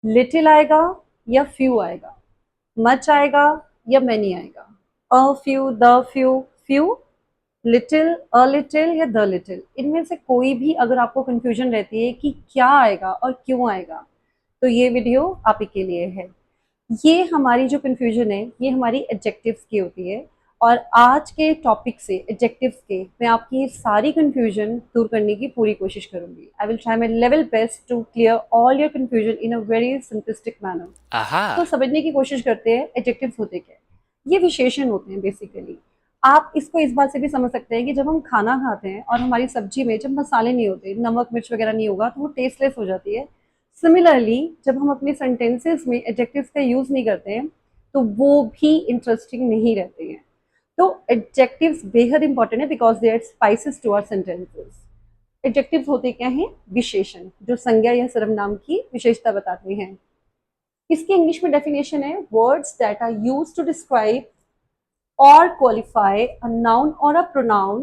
Little आएगा या few आएगा, मच आएगा या मैनी आएगा, a few, the few, few, little, a little या द लिटिल, इनमें से कोई भी अगर आपको कंफ्यूजन रहती है कि क्या आएगा और क्यों आएगा, तो ये वीडियो आप ही के लिए है। ये हमारी जो कन्फ्यूजन है ये हमारी एडजेक्टिव्स की होती है, और आज के टॉपिक से एडजेक्टिव्स के मैं आपकी ये सारी कन्फ्यूजन दूर करने की पूरी कोशिश करूंगी। I will try my level best to clear all your confusion in a very simplistic manner. तो Aha. समझने की कोशिश करते हैं एडजेक्टिव्स होते क्या है। ये विशेषण होते हैं बेसिकली। आप इसको इस बात से भी समझ सकते हैं कि जब हम खाना खाते हैं और हमारी सब्जी में जब मसाले नहीं होते, नमक मिर्च वगैरह नहीं होगा, तो वो टेस्टलेस हो जाती है। सिमिलरली जब हम अपने सेंटेंसेस में एडजेक्टिव्स का यूज नहीं करते हैं तो वो भी इंटरेस्टिंग नहीं रहते हैं। तो एडजेक्टिव्स बेहद इंपॉर्टेंट है because they are spices to our sentences. Adjectives होते क्या हैं? विशेषण, जो संज्ञा या सर्वनाम की विशेषता बताते हैं। इसकी इंग्लिश में डेफिनेशन है words that are used to describe or qualify a noun or a pronoun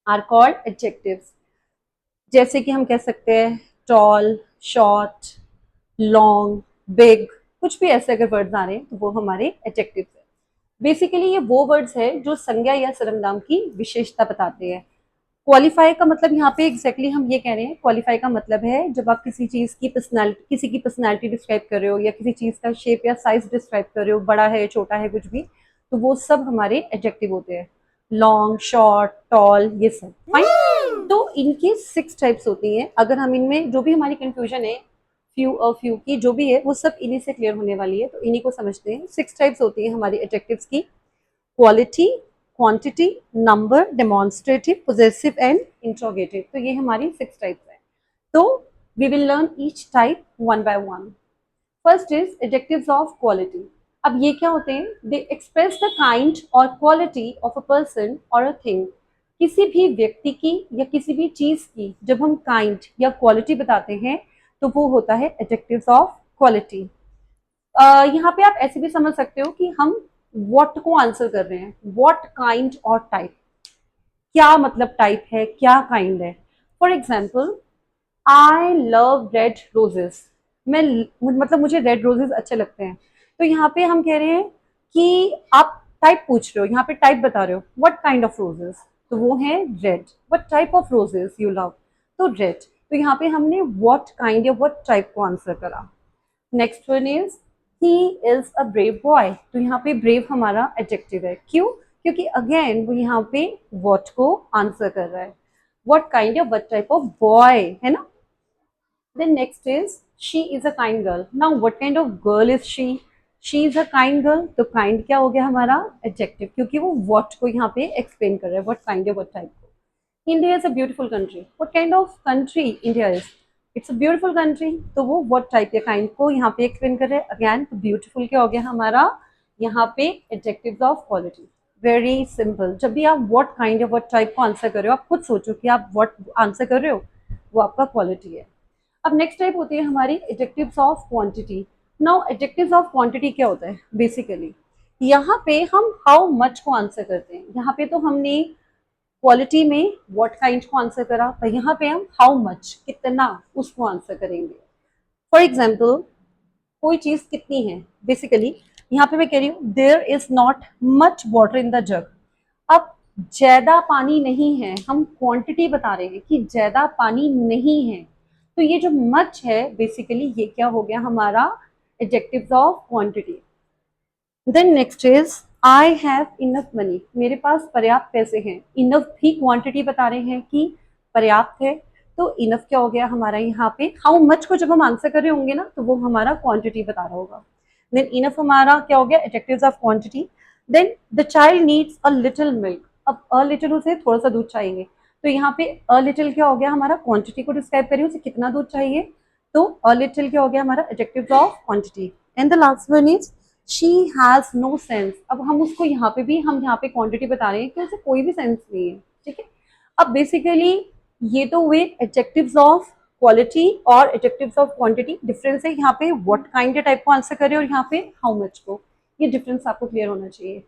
are called adjectives। जैसे कि हम कह सकते हैं टॉल, शॉर्ट, लॉन्ग, बिग, कुछ भी ऐसे अगर वर्ड्स आ रहे हैं तो वो हमारे एडजेक्टिव्स है। बेसिकली ये वो वर्ड्स है जो संज्ञा या सर्वनाम की विशेषता बताते हैं। क्वालिफाई का मतलब यहाँ पे एग्जैक्टली हम ये कह रहे हैं, क्वालिफाई का मतलब है जब आप किसी चीज की पर्सनैलिटी, किसी की पर्सनैलिटी डिस्क्राइब कर रहे हो या किसी चीज का शेप या साइज डिस्क्राइब कर रहे हो, बड़ा है छोटा है कुछ भी, तो वो सब हमारे एडजेक्टिव होते हैं। लॉन्ग, शॉर्ट, टॉल, ये सब फाइन। तो इनकी 6 टाइप्स होती हैं। अगर हम इनमें जो भी हमारी कंफ्यूजन है फ्यू और फ्यू की जो भी है वो सब इन्हीं से क्लियर होने वाली है, तो इन्हीं को समझते हैं। 6 टाइप्स होती है हमारी एडजेक्टिव्स की। Quality, quantity, number, demonstrative, possessive and interrogative. तो ये हमारी 6 टाइप्स हैं। तो we will learn each type one by one. First is adjectives of quality. अब ये क्या होते हैं? They express the kind or quality of a person or a thing. किसी भी व्यक्ति की या किसी भी चीज की जब हम काइंड या क्वालिटी बताते हैं तो वो होता है एडजेक्टिव्स ऑफ क्वालिटी। यहाँ पे आप ऐसे भी समझ सकते हो कि हम व्हाट को आंसर कर रहे हैं, व्हाट काइंड और टाइप। क्या मतलब टाइप है, क्या काइंड है। For example, I love red roses. मैं मतलब मुझे रेड रोजेस अच्छे लगते हैं। तो यहाँ पे हम कह रहे हैं कि आप टाइप पूछ रहे हो, यहाँ पे टाइप बता रहे हो, व्हाट काइंड ऑफ रोजेस, तो वो है red. What type of roses you love, तो रेड। तो यहाँ पे हमने व्हाट काइंड या व्हाट टाइप को आंसर करा। Next one is he is a brave boy. तो यहाँ पे ब्रेव हमारा एडजेक्टिव है। क्यों? क्योंकि अगेन वो यहाँ पे व्हाट को आंसर कर रहा है। व्हाट काइंड या व्हाट टाइप ऑफ बॉय, है ना। Then next is she is a kind girl. Now what kind of girl is she? She is a kind girl. तो काइंड क्या हो गया हमारा? एडजेक्टिव, क्योंकि वो व्हाट को यहाँ पे एक्सप्लेन कर रहा है, व्हाट काइंड या व्हाट टाइप को। India is a beautiful country. What kind of country India is? It's a beautiful country. तो वो what type या kind को यहाँ पे एक्सप्लेन कर रहे हैं। अगेन तो ब्यूटीफुल क्या हो गया हमारा यहाँ पे adjectives of quality. Very simple. जब भी आप what kind या what type को आंसर कर रहे हो, आप खुद सोचो कि आप what आंसर कर रहे हो, वो आपका क्वालिटी है। अब नेक्स्ट टाइप होती है हमारी adjectives of quantity. Now adjectives of quantity क्या होता है बेसिकली? यहाँ पे हम हाउ मच को आंसर करते हैं। यहाँ पे तो हमने क्वालिटी में व्हाट काइंड को आंसर करा, पर यहाँ पे हम हाउ मच, कितना, उसको आंसर करेंगे। फॉर एग्जाम्पल, कोई चीज कितनी है, बेसिकली यहाँ पे मैं कह रही हूँ there is not much water in the jug. अब ज्यादा पानी नहीं है, हम क्वांटिटी बता रहे हैं कि ज्यादा पानी नहीं है। तो ये जो मच है बेसिकली ये क्या हो गया हमारा? Adjectives of quantity. Then next is I have enough money. मेरे पास पर्याप्त पैसे हैं। इनफ भी क्वांटिटी बता रहे हैं कि पर्याप्त है। तो इनफ क्या हो गया हमारा यहाँ पे? हाउ मच को जब हम आंसर कर रहे होंगे ना तो वो हमारा क्वांटिटी बता रहा होगा। देन इनफ हमारा क्या हो गया? Adjectives of quantity. Then the child needs a little milk. अब अ लिटिल, उसे थोड़ा सा दूध चाहिए। तो यहाँ पे अ लिटिल क्या हो गया हमारा? क्वांटिटी को डिस्क्राइब करिए, उसे कितना दूध चाहिए। तो अ लिटिल क्या हो गया हमारा? Adjectives of quantity. And the last one is she has no sense. अब हम उसको यहाँ पे भी हम यहाँ पे क्वांटिटी बता रहे हैं कि उसे कोई भी सेंस नहीं है। ठीक है। अब बेसिकली ये तो हुए एडजेक्टिव्स ऑफ क्वालिटी और एडजेक्टिव्स ऑफ क्वांटिटी। डिफरेंस है यहाँ पे व्हाट काइंड टाइप को आंसर करे और यहाँ पे हाउ मच को। ये डिफरेंस आपको क्लियर होना चाहिए।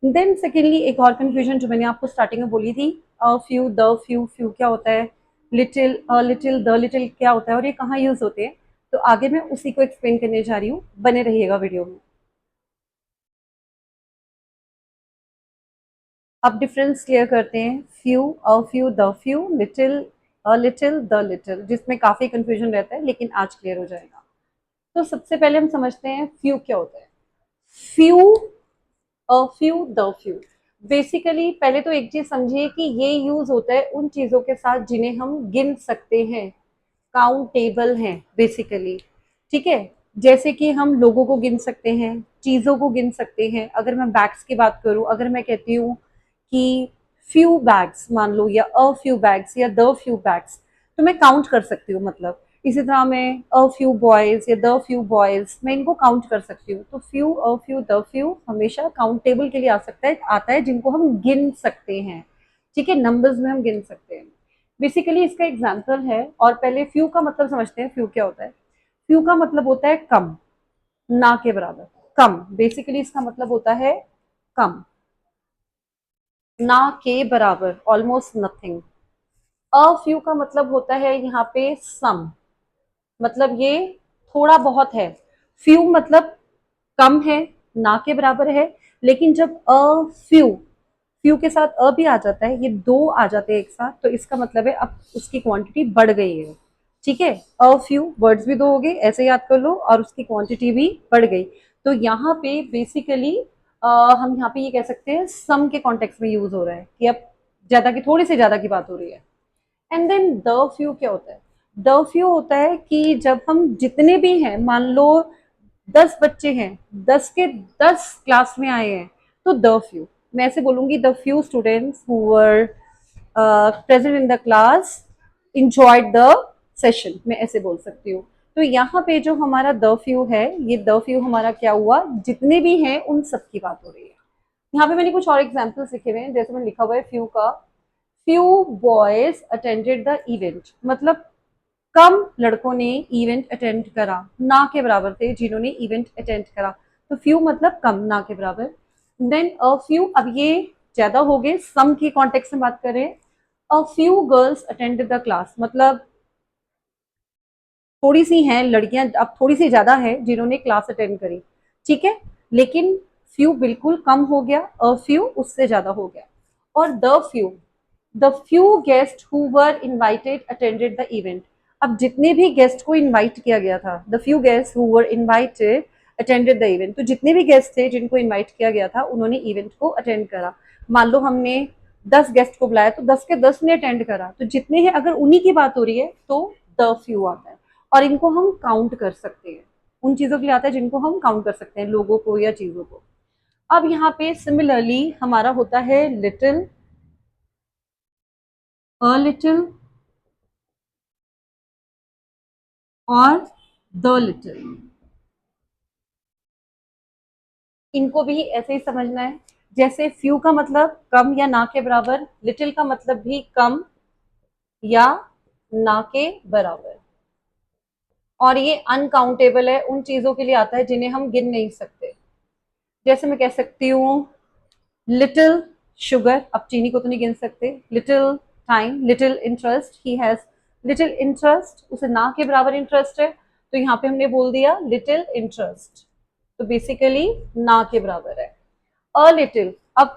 देन सेकेंडली एक और कंफ्यूजन जो मैंने आपको स्टार्टिंग में बोली थी, फ्यू, द फ्यू। फ्यू क्या होता है? लिटिल, लिटिल, द लिटिल क्या होता है और ये कहाँ यूज होते हैं? तो आगे मैं उसी को एक्सप्लेन करने जा रही हूँ, बने रहिएगा वीडियो में। अब डिफरेंस क्लियर करते हैं, few, a few, the few, little, a little, the little, जिसमें काफी कंफ्यूजन रहता है, लेकिन आज क्लियर हो जाएगा। तो सबसे पहले हम समझते हैं फ्यू क्या होता है। Few, a few, the few. Basically पहले तो एक चीज समझिए कि ये यूज होता है उन चीजों के साथ जिन्हें हम गिन सकते हैं, काउंटेबल हैं बेसिकली। ठीक है, जैसे कि हम लोगों को गिन सकते हैं, चीजों को गिन सकते हैं। अगर मैं बैग्स की बात करूं, अगर मैं कहती हूँ कि फ्यू बैग्स मान लो, या अ फ्यू बैग्स, या द फ्यू बैग्स, तो मैं काउंट कर सकती हूँ। मतलब इसी तरह मैं अ फ्यू बॉयज या द फ्यू बॉयज, मैं इनको काउंट कर सकती हूँ। तो few, a few, the few हमेशा काउंटेबल के लिए आ सकता है, आता है जिनको हम गिन सकते हैं। ठीक है, नंबर्स में हम गिन सकते हैं। बेसिकली इसका एग्जाम्पल है, और पहले फ्यू का मतलब समझते हैं। फ्यू क्या होता है? फ्यू का मतलब होता है कम, ना के बराबर। कम, बेसिकली इसका मतलब होता है कम, ना के बराबर, ऑलमोस्ट नथिंग। अ फ्यू का मतलब होता है यहाँ पे सम, मतलब ये थोड़ा बहुत है। फ्यू मतलब कम है, ना के बराबर है। लेकिन जब अ फ्यू, फ्यू के साथ अ भी आ जाता है, ये दो आ जाते हैं एक साथ, तो इसका मतलब है अब उसकी क्वांटिटी बढ़ गई है। ठीक है, अ फ्यू वर्ड्स भी दो हो गए, ऐसे याद कर लो, और उसकी क्वांटिटी भी बढ़ गई। तो यहाँ पे बेसिकली हम यहाँ पे ये कह सकते हैं सम के कॉन्टेक्स्ट में यूज हो रहा है कि अब ज्यादा की, थोड़ी सी ज्यादा की बात हो रही है। एंड देन द फ्यू क्या होता है? द फ्यू होता है कि जब हम जितने भी हैं, मान लो 10 बच्चे हैं, 10 के 10 क्लास में आए हैं, तो द फ्यू, मैं ऐसे बोलूंगी, the few students who were present in the class enjoyed the session, मैं ऐसे बोल सकती हूँ। तो यहाँ पे जो हमारा द फ्यू है, ये द फ्यू हमारा क्या हुआ, जितने भी हैं उन सब की बात हो रही है। यहाँ पे मैंने कुछ और एग्जाम्पल्स लिखे हुए हैं, जैसे मैंने लिखा हुआ है फ्यू का, few boys attended the event, मतलब कम लड़कों ने इवेंट अटेंड करा, ना के बराबर थे जिन्होंने इवेंट अटेंड करा। तो फ्यू मतलब कम, ना के बराबर। देन अ फ्यू, अब ये ज्यादा हो गए, सम की कॉन्टेक्स्ट में बात करें। A few girls attended the class, मतलब थोड़ी सी हैं लड़कियां, अब थोड़ी सी ज्यादा है जिन्होंने क्लास अटेंड करी। ठीक है, लेकिन फ्यू बिल्कुल कम हो गया, अ फ्यू उससे ज्यादा हो गया। और the few guest who were invited attended the event, अब जितने भी गेस्ट को इनवाइट किया गया था, the few guest who were invited attended the event, तो जितने भी गेस्ट थे जिनको इनवाइट किया गया था, उन्होंने इवेंट को अटेंड करा। मान लो हमने 10 गेस्ट को बुलाया, तो 10 के 10 ने अटेंड करा, तो जितने हैं, अगर उन्हीं की बात हो रही है तो द फ्यू आता है। और इनको हम काउंट कर सकते हैं, उन चीजों के लिए आता है जिनको हम काउंट कर सकते हैं, लोगों को या चीजों को। अब यहाँ पे सिमिलरली हमारा होता है लिटिल, अ लिटिल, और द लिटिल। इनको भी ऐसे ही समझना है, जैसे फ्यू का मतलब कम या ना के बराबर, लिटिल का मतलब भी कम या ना के बराबर। और ये अनकाउंटेबल है, उन चीजों के लिए आता है जिन्हें हम गिन नहीं सकते। जैसे मैं कह सकती हूँ लिटिल शुगर, अब चीनी को तो नहीं गिन सकते। Little time, little interest, he has little interest, उसे ना के बराबर इंटरेस्ट है, तो यहाँ पे हमने बोल दिया लिटिल इंटरेस्ट, तो बेसिकली ना के बराबर है। अ लिटिल, अब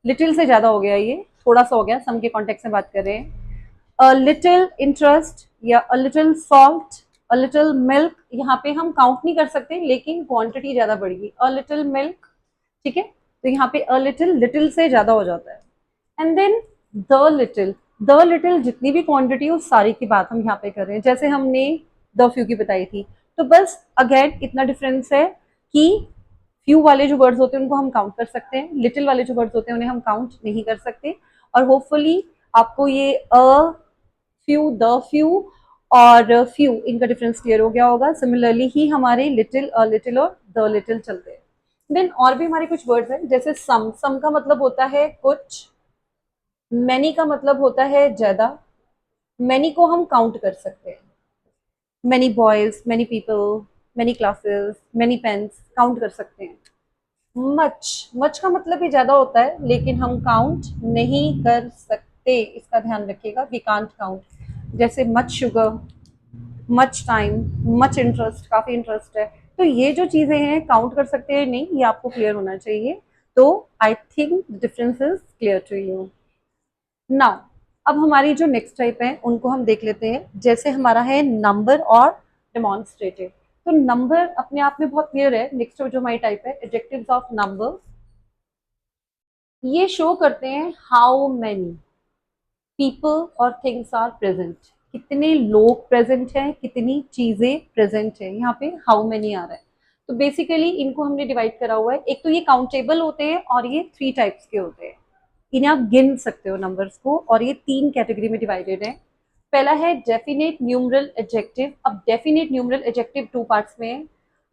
लिटिल से ज्यादा हो गया, ये थोड़ा सा हो गया, सम के कॉन्टेक्स्ट में बात कर रहे हैं। अ लिटिल इंटरेस्ट या a little salt, a little milk, यहाँ पे हम काउंट नहीं कर सकते, लेकिन क्वांटिटी ज्यादा बढ़ेगी, अ लिटिल मिल्क। ठीक है, तो यहाँ पे अ लिटिल, लिटिल से ज्यादा हो जाता है। And then the little, the little जितनी भी क्वांटिटी उस सारी की बात हम यहाँ पे कर रहे हैं, जैसे हमने द फ्यू की बताई थी। तो बस अगेन इतना डिफरेंस है कि फ्यू वाले जो वर्ड्स होते हैं उनको हम काउंट कर सकते हैं, लिटिल वाले जो वर्ड्स होते हैं उन्हें हम काउंट नहीं कर सकते। और होपफुली आपको ये अ फ्यू, द फ्यू और फ्यू, इनका डिफरेंस क्लियर हो गया होगा। सिमिलरली ही हमारे लिटिल, अ लिटिल और द लिटिल चलते हैं। देन और भी हमारे कुछ वर्ड्स हैं, जैसे सम का मतलब होता है कुछ, मैनी का मतलब होता है ज्यादा। मैनी को हम काउंट कर सकते हैं, many boys, many people, many classes, many pens, count कर सकते हैं। मच का मतलब भी ज्यादा होता है, लेकिन हम काउंट नहीं कर सकते, इसका ध्यान रखिएगा, वी कांट काउंट। जैसे much sugar, much time, much interest, काफी इंटरेस्ट है। तो ये जो चीजें हैं काउंट कर सकते हैं नहीं, ये आपको क्लियर होना चाहिए। तो I think difference is clear to you now. अब हमारी जो नेक्स्ट टाइप है उनको हम देख लेते हैं। जैसे हमारा है नंबर और डेमोन्स्ट्रेटिव। तो नंबर अपने आप में बहुत क्लियर है। नेक्स्ट जो हमारी टाइप है एडजेक्टिव्स ऑफ नंबर, ये शो करते हैं हाउ मैनी पीपल और थिंग्स आर प्रेजेंट, कितने लोग प्रेजेंट हैं, कितनी चीजें प्रेजेंट हैं। यहाँ पे हाउ मैनी आ रहा है। तो बेसिकली इनको हमने डिवाइड करा हुआ है। एक तो ये काउंटेबल होते हैं और ये 3 टाइप्स के होते हैं। इन्हें आप गिन सकते हो नंबर्स को, और ये 3 कैटेगरी में डिवाइडेड है। पहला है डेफिनेट न्यूमरल एडजेक्टिव। अब डेफिनेट न्यूमरल एडजेक्टिव 2 पार्ट्स में है।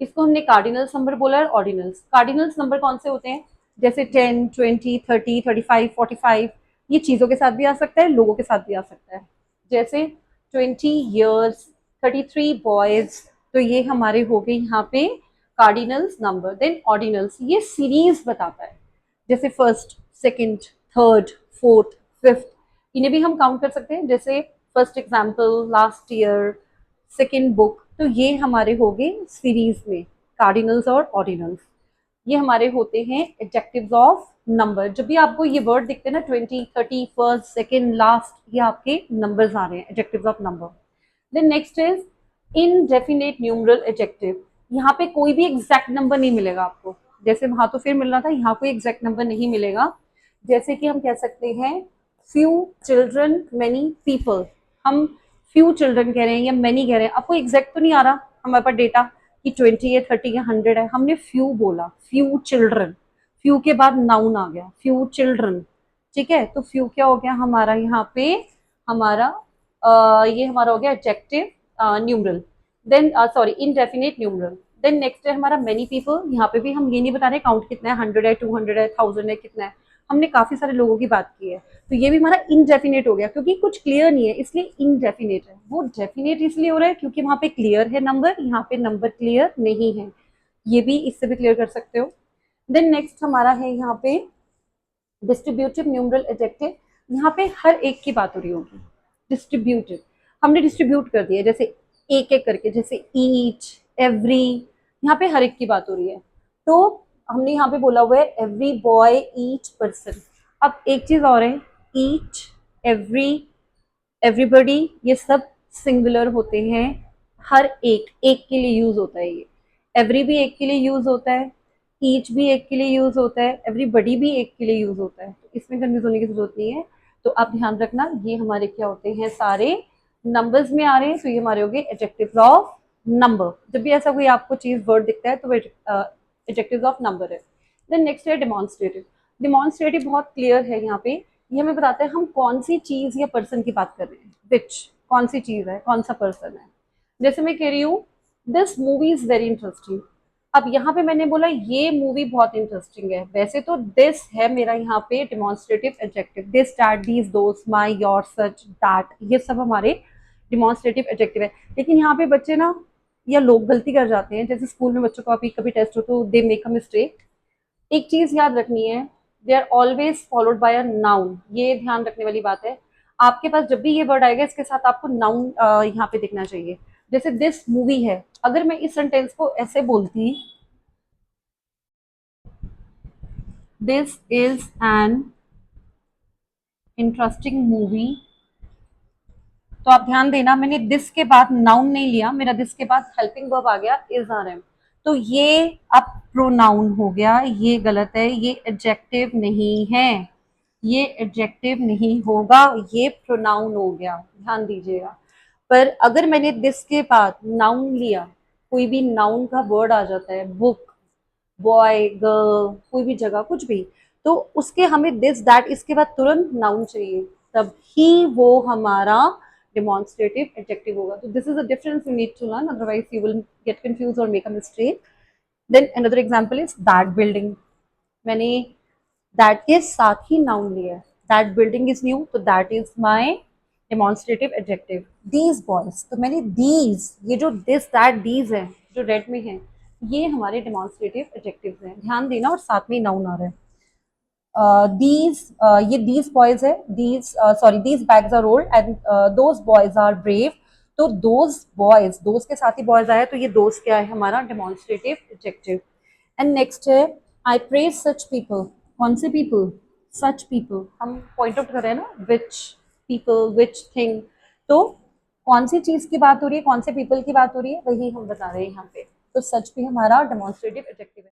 इसको हमने कार्डिनल्स नंबर बोला है, ऑर्डिनल्स। कार्डिनल्स नंबर कौन से होते हैं? जैसे 10, 20, 30, 35, 45। ये चीजों के साथ भी आ सकता है, लोगों के साथ भी आ सकता है। जैसे 20 years, 33 बॉयज। तो ये हमारे हो गए यहाँ पे कार्डिनल्स नंबर। देन ऑर्डिनल्स, ये सीरीज बताता है। जैसे first, second, third, fourth, fifth, इन्हें भी हम काउंट कर सकते हैं। जैसे first example, last year, second book. तो ये हमारे हो गए सीरीज में कार्डिनल्स और ऑर्डिनल्स। ये हमारे होते हैं एडजेक्टिव्स ऑफ नंबर। जब भी आपको ये वर्ड दिखते हैं ना, 20, 30, फर्स्ट, सेकंड, लास्ट, ये आपके नंबर्स आ रहे हैं, adjectives of number. Then next is indefinite numeral adjective. यहाँ पे कोई भी एग्जैक्ट नंबर नहीं मिलेगा आपको। जैसे वहां तो फिर मिल रहा था, यहाँ कोई एग्जैक्ट नंबर नहीं मिलेगा। जैसे कि हम कह सकते हैं फ्यू चिल्ड्रन, मैनी पीपल। हम फ्यू चिल्ड्रन कह रहे हैं या मैनी कह रहे हैं, आपको एग्जैक्ट तो नहीं आ रहा हमारे पास डेटा कि 20 है, 30 है, 100 है। हमने फ्यू बोला, फ्यू चिल्ड्रन। फ्यू के बाद नाउन आ गया, फ्यू चिल्ड्रन। ठीक है, तो फ्यू क्या हो गया हमारा यहाँ पे? हमारा ये हमारा हो गया adjective numeral. Then sorry, indefinite numeral. Then next है हमारा मेनी पीपल। यहाँ पे भी हम ये नहीं बता रहे काउंट कितना है, 100 है, 200 है, 1000 है, कितना है। हमने काफी सारे लोगों की बात की है। तो ये भी हमारा इनडेफिनेट हो गया, क्योंकि कुछ क्लियर नहीं है इसलिए इनडेफिनेट है। वो डेफिनेट इसलिए हो रहा है क्योंकि वहां पे क्लियर है नंबर, यहाँ पे नंबर क्लियर नहीं है। ये भी इससे भी क्लियर कर सकते हो। देन नेक्स्ट हमारा है यहाँ पे डिस्ट्रीब्यूटिव न्यूमरल एडजेक्टिव। यहाँ पे हर एक की बात हो रही होगी। डिस्ट्रीब्यूटिव, हमने डिस्ट्रीब्यूट कर दिया, जैसे एक एक करके, जैसे ईच, एवरी। यहाँ पे हर एक की बात हो रही है। तो हमने यहाँ पे बोला हुआ है एवरी बॉय, ईच पर्सन। अब एक चीज और है, ईच, एवरी, एवरीबडी, ये सब सिंगुलर होते हैं। हर एक एक के लिए यूज होता है ये। एवरी भी एक के लिए यूज होता है, ईच भी एक के लिए यूज होता है, एवरीबडी भी एक के लिए यूज होता है। तो इसमें कंफ्यूज होने की जरूरत नहीं है। तो आप ध्यान रखना, ये हमारे क्या होते हैं, सारे नंबर्स में आ रहे हैं। तो ये हमारे हो गए एडजेक्टिव्स ऑफ नंबर। जब भी ऐसा कोई आपको चीज वर्ड दिखता है तो वो एडजेक्टिव्स ऑफ नंबर है। देन नेक्स्ट है डिमॉन्स्ट्रेटिव। डिमॉन्स्ट्रेटिव बहुत क्लियर है यहाँ पे। ये हमें बताता है हम कौन सी चीज या पर्सन की बात कर रहे हैं। विच, कौन सी चीज है, कौन सा पर्सन है। जैसे मैं कह रही हूँ this movie is very interesting. अब यहाँ पे मैंने बोला ये मूवी बहुत इंटरेस्टिंग है। वैसे तो दिस है मेरा यहाँ पे demonstrative adjective. This, that, these, those, my, your, such, that, ये सब हमारे डिमॉन्स्ट्रेटिव एडजेक्टिव है। लेकिन यहाँ पे बच्चे ना या लोग गलती कर जाते हैं। जैसे स्कूल में बच्चों का अभी कभी टेस्ट हो तो दे मेक अ मिस्टेक। एक चीज याद रखनी है, they are always followed by a noun. ये ध्यान रखने वाली बात है। आपके पास जब भी ये वर्ड आएगा इसके साथ आपको नाउन यहाँ पे दिखना चाहिए। जैसे दिस मूवी है, अगर मैं इस सेंटेंस को ऐसे बोलती, this is an interesting movie, तो आप ध्यान देना मैंने दिस के बाद नाउन नहीं लिया, मेरा दिस के बाद हेल्पिंग वर्ब आ गया, इज आर एम। तो ये अब प्रोनाउन हो गया, ये गलत है, ये एडजेक्टिव नहीं है, ये एडजेक्टिव नहीं होगा, ये प्रोनाउन हो गया, ध्यान दीजिएगा। पर अगर मैंने दिस के बाद नाउन लिया, कोई भी नाउन का वर्ड आ जाता है, बुक, बॉय, गर्ल, कोई भी जगह कुछ भी, तो उसके हमें दिस दैट इसके बाद तुरंत नाउन चाहिए, तब ही वो हमारा डिमॉन्स्ट्रेटिव एडजेक्टिव होगा। तो this is a difference you need to learn, otherwise you will get confuse और make a mistake. Then another example is that building. मैंने दैट के साथ ही नाउन लिया है, दैट बिल्डिंग इज न्यू, तो that is my demonstrative adjective. These boys, तो मैंने दीज, ये जो दिस दैट दीज है जो रेड में है, ये हमारे डिमॉन्स्ट्रेटिव एडजेक्टिव्स हैं, ध्यान देना, और साथ में नाउन आ रहा है। दीज, ये दीज बॉयज है, these sorry these bags are old and those boys are brave. तो दोज बॉयज, दोज के साथ ही बॉयज आया, तो ये दोज क्या है हमारा डेमोन्स्ट्रेटिव एडजेक्टिव। एंड नेक्स्ट है आई प्रेज सच पीपल। कौन से पीपल? Such people. हम पॉइंट आउट कर रहे हैं ना, विच पीपल, विच थिंग, तो कौन सी चीज की बात हो रही है, कौन से पीपल की बात हो रही है, वही हम बता रहे हैं यहाँ पे। तो सच भी हमारा डेमोन्स्ट्रेटिव एडजेक्टिव है।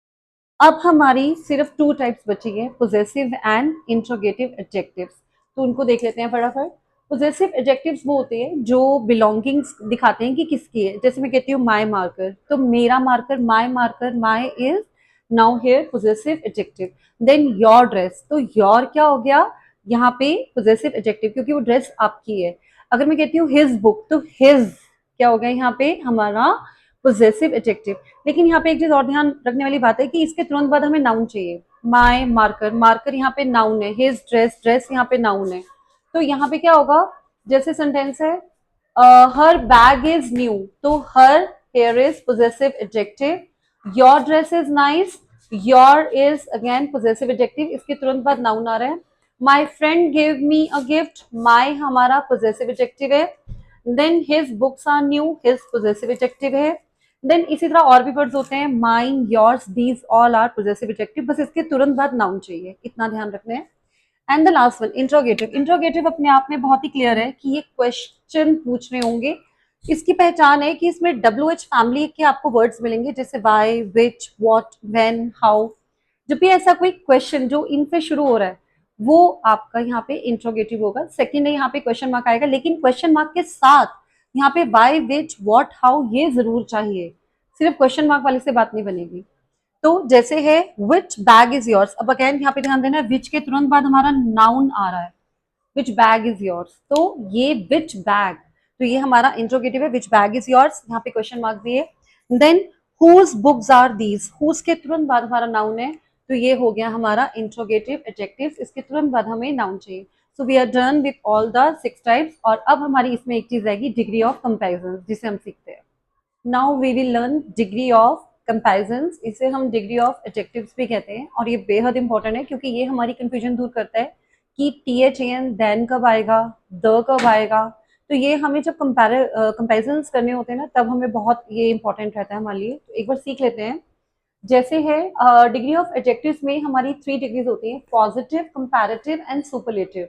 अब हमारी सिर्फ टू टाइप्स बची है, पोजेसिव एंड इंट्रोगेटिव एडजेक्टिव्स। तो उनको देख लेते हैं फटाफट। पोजेसिव एडजेक्टिव्स वो होते हैं जो बिलोंगिंग्स दिखाते हैं कि किसकी है। जैसे मैं कहती हूँ माई मार्कर, तो मेरा marker, marker, my is now here possessive adjective. Then your dress, तो योर क्या हो गया यहाँ पे पोजेसिव एडजेक्टिव, क्योंकि वो ड्रेस आपकी है। अगर मैं कहती हूँ हिज बुक, तो हिज क्या हो गया यहाँ पे हमारा पोजेसिव एडजेक्टिव। लेकिन यहाँ पे एक चीज और ध्यान रखने वाली बात है कि इसके तुरंत बाद हमें नाउन चाहिए। माई मार्कर, मार्कर यहाँ पे नाउन है, हिज ड्रेस, ड्रेस यहाँ पे नाउन है। तो यहाँ पे क्या होगा, जैसे सेंटेंस है हर बैग इज न्यू, तो her hair is possessive adjective. Your dress is nice, your is again possessive adjective, इसके तुरंत बाद नाउन आ रहा है। My friend give me a gift, my हमारा पोजेसिव एडजेक्टिव है। Then his books are new, his possessive adjective है। Then इसी तरह और भी वर्ड्स होते हैं, mine, yours, these all are possessive adjective, बस इसके तुरंत बाद नाउन चाहिए, इतना ध्यान रखना है। And the last one interrogative. Interrogative अपने आप में बहुत ही क्लियर है कि ये क्वेश्चन पूछ रहे होंगे। इसकी पहचान है कि इसमें WH फैमिली के आपको वर्ड्स मिलेंगे, जैसे why, which, what, when, how. जब भी ऐसा कोई क्वेश्चन जो इनसे शुरू हो रहा है वो आपका यहाँ पे इंट्रोगेटिव होगा। सेकेंड है यहाँ पे क्वेश्चन मार्क आएगा, लेकिन क्वेश्चन मार्क के साथ यहाँ पे वाई, विच, व्हाट, हाउ ये जरूर चाहिए। सिर्फ क्वेश्चन मार्क वाले से बात नहीं बनेगी। तो जैसे है विच बैग इज योर्स, अब अगेन यहाँ पे ध्यान देना, विच के तुरंत बाद हमारा नाउन आ रहा है, विच बैग इज योर्स, तो ये विच बैग, तो ये हमारा इंट्रोगेटिव है, विच बैग इज योर्स, यहाँ पे क्वेश्चन मार्क भी है। Then whose books are these, whose के तुरंत बाद हमारा नाउन है, तो ये हो गया हमारा इंट्रोगेटिव एडजेक्टिव, इसके तुरंत बाद हमें नाउन चाहिए। So we are done with all the 6 types. और अब हमारी इसमें एक चीज रहेगी, डिग्री ऑफ कंपैरिजन, जिसे हम सीखते हैं। Now we will learn degree of comparisons, इसे हम डिग्री ऑफ एडजेक्टिव्स भी कहते हैं। और ये बेहद इंपॉर्टेंट है क्योंकि ये हमारी कंफ्यूजन दूर करता है कि THAN देन कब आएगा, द कब आएगा। तो ये हमें जब कंपैरिजन्स करने होते हैं ना, तब हमें बहुत ये इंपॉर्टेंट रहता है हमारे लिए। तो एक बार सीख लेते हैं। जैसे है डिग्री ऑफ एडजेक्टिव्स में हमारी 3 डिग्रीज होती हैं, पॉजिटिव, कंपैरेटिव एंड सुपरलेटिव।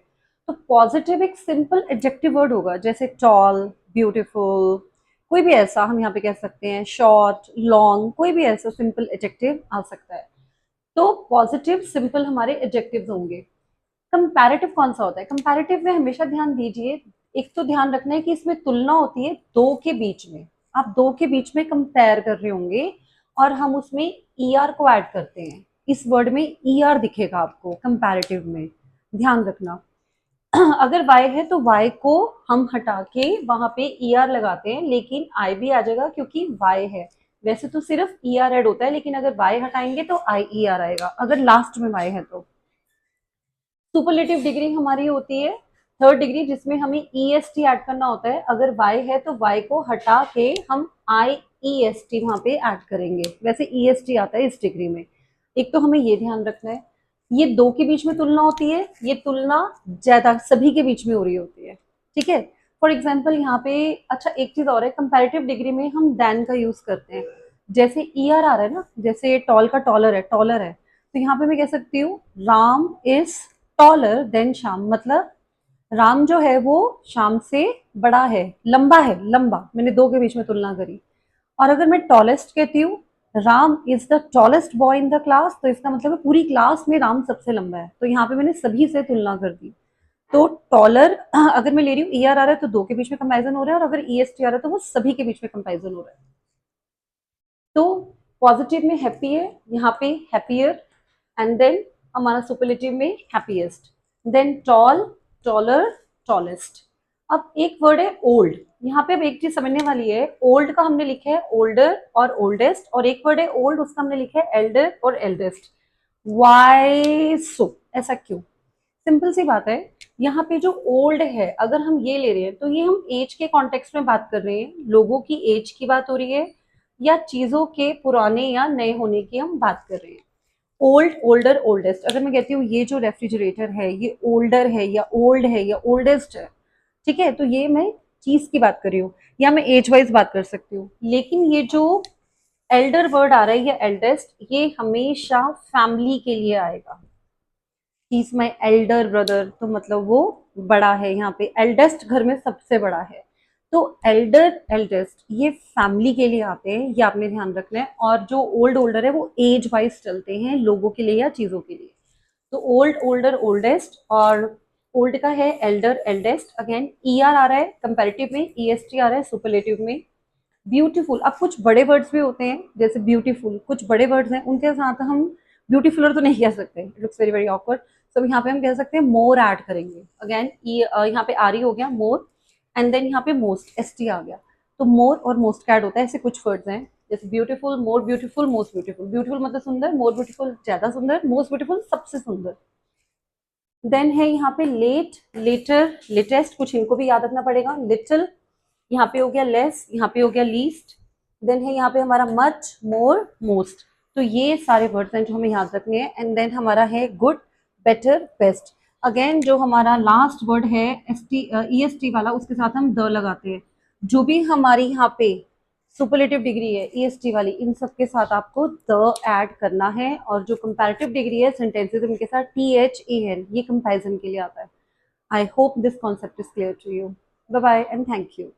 तो पॉजिटिव एक सिंपल एडजेक्टिव वर्ड होगा, जैसे टॉल, ब्यूटीफुल, कोई भी ऐसा हम यहाँ पे कह सकते हैं, शॉर्ट, लॉन्ग, कोई भी ऐसा सिंपल एडजेक्टिव आ सकता है। तो पॉजिटिव सिंपल हमारे एडजेक्टिव्स होंगे। कंपैरेटिव कौन सा होता है? कंपैरेटिव में हमेशा ध्यान दीजिए, एक तो ध्यान रखना है कि इसमें तुलना होती है दो के बीच में। आप दो के बीच में कंपेयर कर रहे होंगे और हम उसमें ER को ऐड करते हैं। इस वर्ड में ER दिखेगा आपको कंपैरेटिव में, ध्यान रखना। अगर Y है तो Y को हम हटा के वहां पे ER लगाते हैं, लेकिन I भी आ जाएगा क्योंकि Y है। वैसे तो सिर्फ ER ऐड होता है, लेकिन अगर Y हटाएंगे तो IER आएगा, अगर लास्ट में Y है तो। सुपरलेटिव डिग्री हमारी होती है थर्ड डिग्री, जिसमें हमें EST ऐड करना होता है। अगर Y है तो Y को हटा के हम IEST वहां पे ऐड करेंगे, वैसे EST आता है इस डिग्री में। एक तो हमें ये ध्यान रखना है, ये दो के बीच में तुलना होती है, ये तुलना ज्यादा सभी के बीच में हो रही होती है, ठीक है। फॉर एग्जाम्पल यहाँ पे, अच्छा एक चीज और है, कंपैरेटिव डिग्री में हम देन का यूज करते हैं। जैसे ER आ रहा है ना, जैसे टॉल का टॉलर है, टॉलर है, तो यहाँ पे मैं कह सकती हूँ Ram is taller than Shyam, मतलब राम जो है वो श्याम से बड़ा है, लंबा है, लंबा, मैंने दो के बीच में तुलना करी। और अगर मैं टॉलेस्ट कहती हूँ, Ram is the tallest boy in the class, तो इसका मतलब है पूरी क्लास में राम सबसे लंबा है, तो यहाँ पे मैंने सभी से तुलना कर दी। तो टॉलर अगर मैं ले रही हूँ, ER आ रहा है तो दो के बीच में कंपैरिजन हो रहा है, और अगर EST आ रहा है तो वो सभी के बीच में कंपैरिजन हो रहा है। तो पॉजिटिव में हैप्पी है, यहाँ पे हैप्पियर, एंड देन हमारा सुपरलेटिव में happiest, then tall, taller, tallest. अब एक वर्ड है ओल्ड, यहाँ पे अब एक चीज समझने वाली है, ओल्ड का हमने लिखा है ओल्डर और ओल्डेस्ट, और एक वर्ड है ओल्ड, उसका हमने लिखा है एल्डर और एल्डेस्ट। वाई सो, ऐसा क्यों? सिंपल सी बात है, यहाँ पे जो ओल्ड है अगर हम ये ले रहे हैं तो ये हम एज के कॉन्टेक्स्ट में बात कर रहे हैं, लोगों की एज की बात हो रही है, या चीजों के पुराने या नए होने की हम बात कर रहे हैं। ओल्ड, ओल्डर, ओल्डेस्ट, अगर मैं कहती हूँ ये जो रेफ्रिजरेटर है ये ओल्डर है या ओल्ड है या ओल्डेस्ट है, ठीक है, तो ये मैं चीज की बात कर रही हूँ, या मैं एज वाइज बात कर सकती हूँ। लेकिन ये जो एल्डर वर्ड आ रहा है, ये एल्डेस्ट, ये हमेशा फैमिली के लिए आएगा। He is my elder brother, तो मतलब वो बड़ा है। यहाँ पे एल्डेस्ट घर में सबसे बड़ा है। तो एल्डर एल्डेस्ट ये फैमिली के लिए आते हैं, ये आपने ध्यान रखना है। और जो ओल्ड ओल्डर है वो एज वाइज चलते हैं, लोगों के लिए या चीजों के लिए। तो ओल्ड ओल्डर ओल्डेस्ट, और ओल्ड का है elder eldest. Again E R आ रहा है कंपेरेटिव में, ई एस टी आ रहा है सुपरलेटिव में। ब्यूटीफुल, अब कुछ बड़े वर्ड्स भी होते हैं जैसे ब्यूटीफुल, कुछ बड़े वर्ड्स हैं उनके साथ हम ब्यूटीफुलर तो नहीं कह सकते, it looks very very awkward. तो यहाँ पे हम कह सकते हैं मोर ऐड करेंगे। अगेन यहाँ पे आरी हो गया मोर, एंड देन यहाँ पे मोस्ट एस टी आ गया। तो मोर और मोस्ट का ऐड होता है, ऐसे कुछ वर्ड्स हैं जैसे beautiful, more beautiful, most beautiful. Beautiful मतलब सुंदर, मोर ब्यूटीफुल ज्यादा सुंदर, मोस्ट ब्यूटीफुल सबसे सुंदर। देन है यहाँ पे लेट, लेटर, लेटेस्ट, कुछ इनको भी याद रखना पड़ेगा। लिटिल, यहाँ पे हो गया लेस, यहाँ पे हो गया लीस्ट। देन है यहाँ पे हमारा मच, मोर, मोस्ट। तो ये सारे वर्ड्स हैं जो हमें याद रखने हैं। एंड देन हमारा है गुड, बेटर, बेस्ट। अगेन जो हमारा लास्ट वर्ड है S T E S T वाला, उसके साथ हम द लगाते हैं। जो भी हमारी यहाँ पे सुपरलेटिव डिग्री है ई एस टी वाली, इन सब के साथ आपको द ऐड करना है। और जो कंपैरेटिव डिग्री है सेंटेंसेस, इनके साथ टी एच ए एन, ये कंपैरिजन के लिए आता है। I hope this concept is clear to you. Bye bye and thank you.